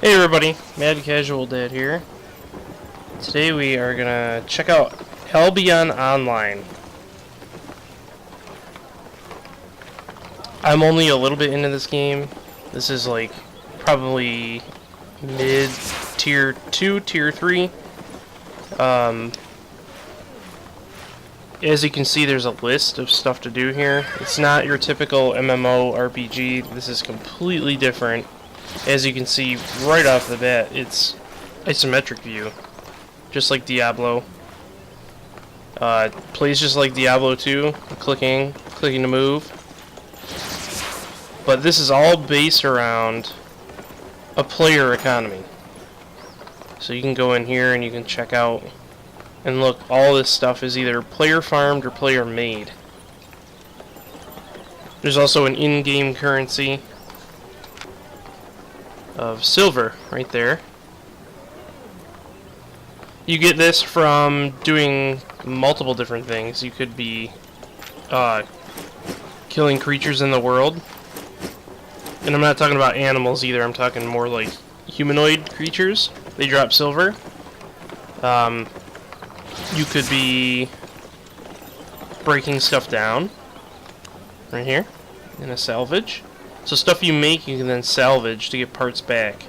Hey everybody, Mad Casual Dad here. Today we are gonna check out Albion Online. I'm only a little bit into this game. This is like probably mid tier 2, tier 3. As you can see, there's a list of stuff to do here. It's not your typical MMO RPG. This is completely different. As you can see right off the bat, it's isometric view, just like Diablo. Plays just like Diablo 2, clicking to move. But this is all based around a player economy. So you can go in here and you can check out, and look, all this stuff is either player farmed or player made. There's also an in-game currency of silver right there. You get this from doing multiple different things. You could be killing creatures in the world, and I'm not talking about animals either. I'm talking more like humanoid creatures. They drop silver. You could be breaking stuff down right here in a salvage. So stuff you make, you can then salvage to get parts back.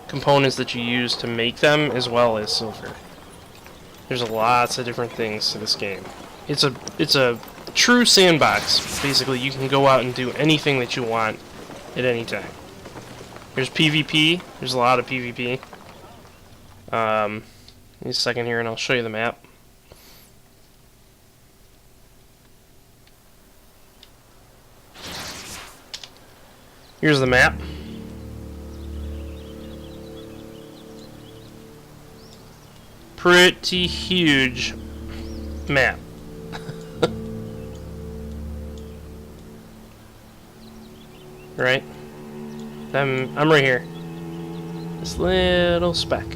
Components that you use to make them, as well as silver. There's lots of different things to this game. It's a true sandbox. Basically, you can go out and do anything that you want at any time. There's PvP. There's a lot of PvP. Give me a second here, and I'll show you the map. Here's the map. Pretty huge map. Right? I'm right here. This little speck.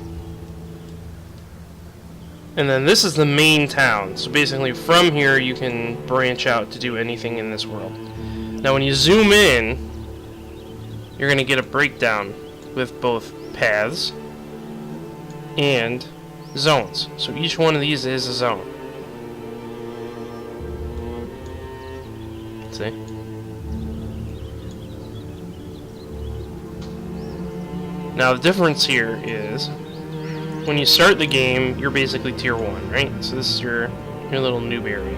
And then this is the main town. So basically from here you can branch out to do anything in this world. Now when you zoom in, you're going to get a breakdown with both paths and zones. So each one of these is a zone. See? Now the difference here is when you start the game, you're basically tier 1, right? So this is your little noob area.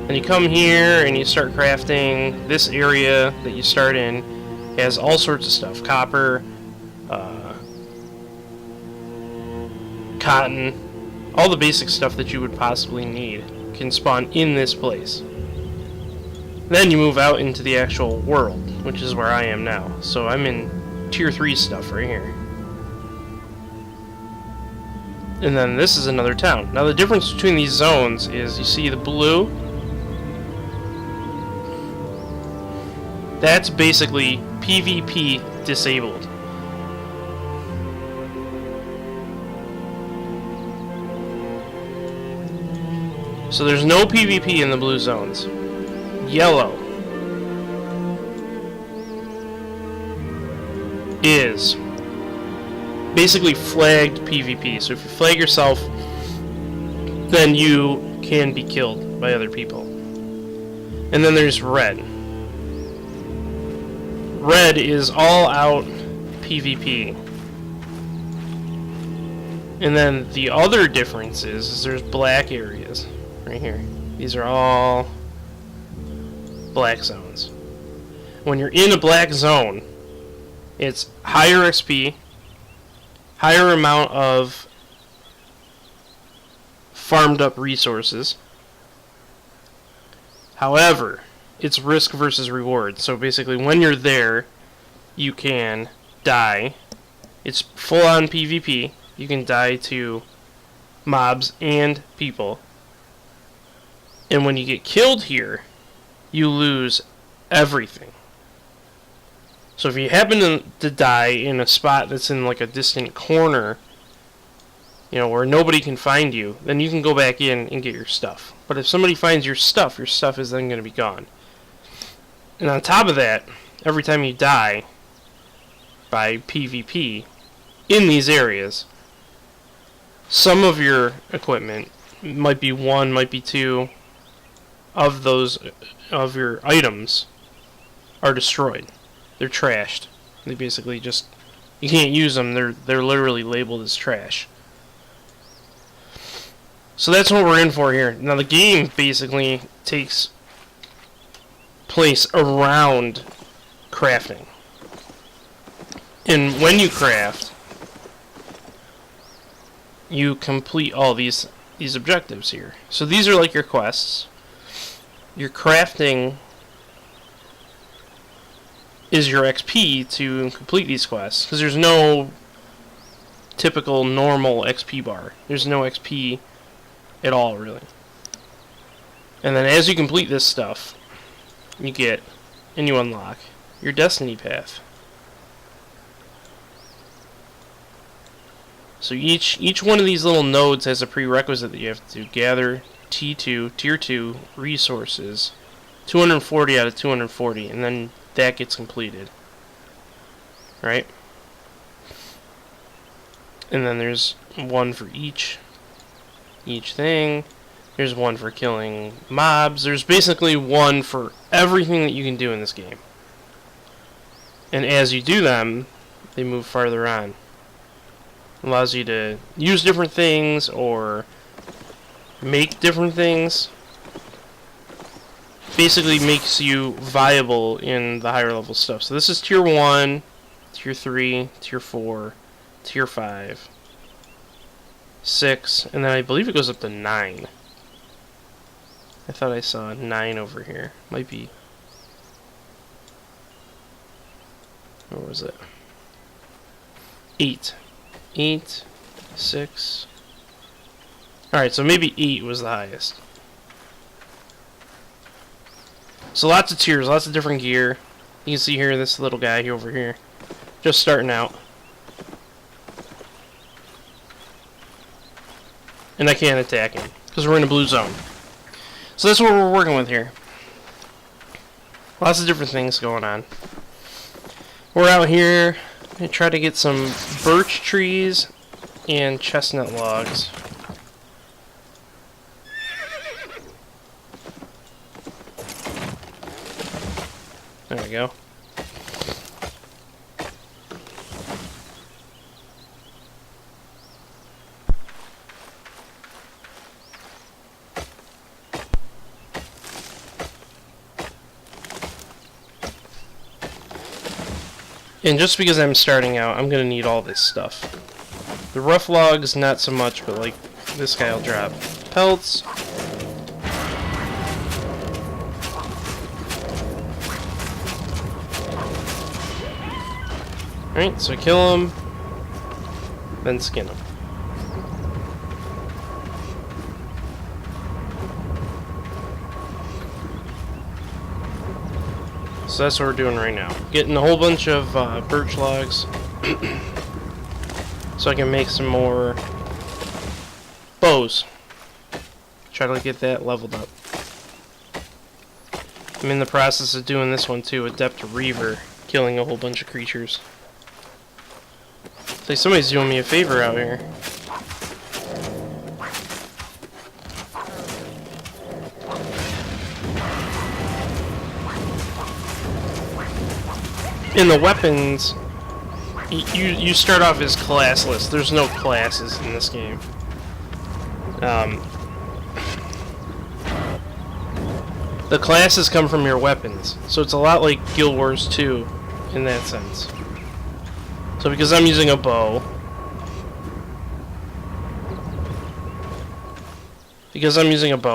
And you come here and you start crafting. This area that you start in has all sorts of stuff. Copper, cotton, all the basic stuff that you would possibly need can spawn in this place. Then you move out into the actual world, which is where I am now. So I'm in tier 3 stuff right here. And then this is another town. Now the difference between these zones is, you see the blue? That's basically PvP disabled. So there's no PvP in the blue zones. Yellow is basically flagged PvP. So if you flag yourself, then you can be killed by other people. And then there's red. Red is all out PvP. And then the other difference is there's black areas right here. These are all black zones. When you're in a black zone, it's higher XP, higher amount of farmed up resources. However, it's risk versus reward. So basically when you're there, you can die. It's full on PvP. You can die to mobs and people. And when you get killed here, you lose everything. So if you happen to die in a spot that's in like a distant corner, you know, where nobody can find you, then you can go back in and get your stuff. But if somebody finds your stuff is then going to be gone. And on top of that, every time you die, by PvP in these areas. Some of your equipment might be one, might be two of those of your items are destroyed. They're trashed. They basically just, you can't use them. They're literally labeled as trash. So that's what we're in for here. Now the game basically takes place around crafting. And when you craft, you complete all these objectives here. So these are like your quests. Your crafting is your XP to complete these quests, because there's no typical normal XP bar. There's no XP at all, really. And then as you complete this stuff, you get and you unlock your destiny path. So each one of these little nodes has a prerequisite that you have to gather T2, Tier 2 resources, 240 out of 240, and then that gets completed. Right? And then there's one for each thing. There's one for killing mobs. There's basically one for everything that you can do in this game. And as you do them, they move farther on. Allows you to use different things or make different things. Basically makes you viable in the higher level stuff. So this is Tier 1, Tier 3, Tier 4, Tier 5, 6, and then I believe it goes up to 9. I thought I saw 9 over here. Might be... Where was it? 8. 8, 6... Alright, so maybe 8 was the highest. So lots of tiers, lots of different gear. You can see here this little guy over here. Just starting out. And I can't attack him, because we're in a blue zone. So that's what we're working with here. Lots of different things going on. We're out here. I try to get some birch trees and chestnut logs. There we go. And just because I'm starting out, I'm gonna need all this stuff. The rough logs, not so much, but like this guy will drop pelts. Alright, so kill him, then skin him. So that's what we're doing right now. Getting a whole bunch of birch logs so I can make some more bows. Try to get that leveled up. I'm in the process of doing this one too, Adept Reaver, killing a whole bunch of creatures. It's like somebody's doing me a favor out here. In the weapons, you start off as classless. There's no classes in this game. The classes come from your weapons, so it's a lot like Guild Wars 2 in that sense. So because I'm using a bow,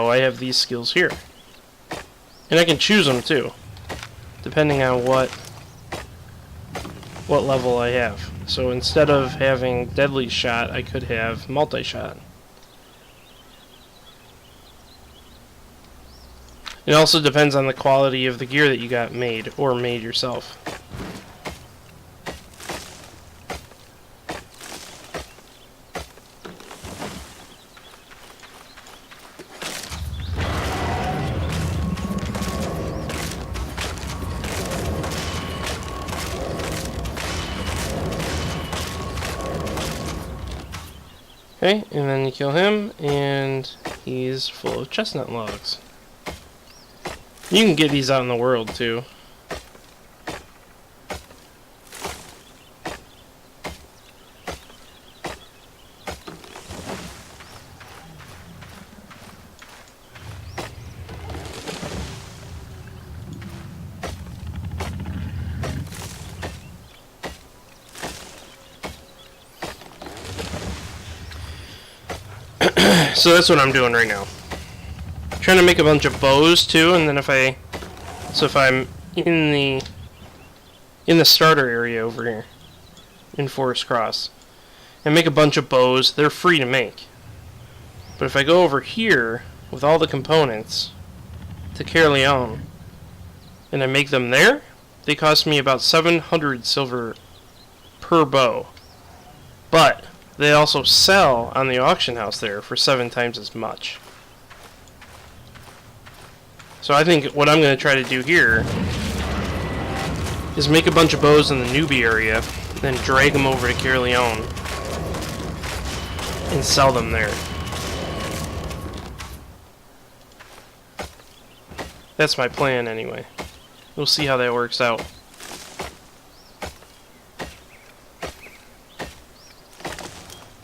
I have these skills here. And I can choose them too, depending on what level I have. So instead of having deadly shot, I could have multi-shot. It also depends on the quality of the gear that you got made, or made yourself. Okay, and then you kill him, and he's full of chestnut logs. You can get these out in the world, too. So that's what I'm doing right now. Trying to make a bunch of bows too, and then if I'm in the starter area over here in Forest Cross, and make a bunch of bows, they're free to make. But if I go over here with all the components to Caerleon and I make them there, they cost me about 700 silver per bow. But they also sell on the auction house there for 7 times as much. So I think what I'm going to try to do here is make a bunch of bows in the newbie area, then drag them over to Caerleon and sell them there. That's my plan anyway. We'll see how that works out.